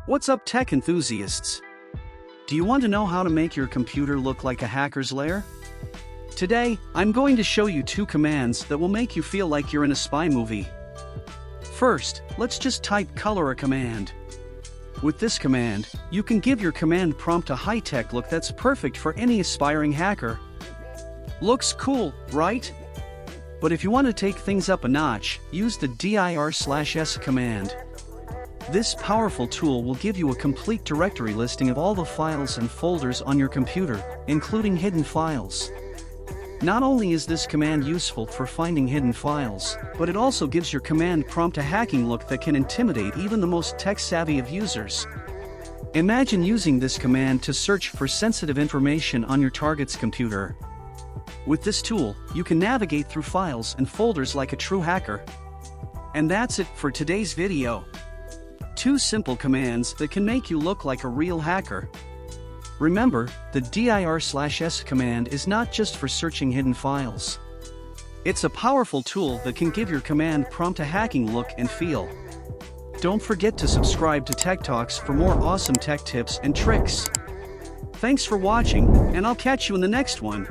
What's up, tech enthusiasts? Do you want to know how to make your computer look like a hacker's lair? Today, I'm going to show you 2 commands that will make you feel like you're in a spy movie. First, let's just type color a command. With this command, you can give your command prompt a high-tech look that's perfect for any aspiring hacker. Looks cool, right? But if you want to take things up a notch, use the dir/s command. This powerful tool will give you a complete directory listing of all the files and folders on your computer, including hidden files. Not only is this command useful for finding hidden files, but it also gives your command prompt a hacking look that can intimidate even the most tech-savvy of users. Imagine using this command to search for sensitive information on your target's computer. With this tool, you can navigate through files and folders like a true hacker. And that's it for today's video. 2 simple commands that can make you look like a real hacker. Remember, the dir/s command is not just for searching hidden files. It's a powerful tool that can give your command prompt a hacking look and feel. Don't forget to subscribe to TechTalks for more awesome tech tips and tricks. Thanks for watching, and I'll catch you in the next one.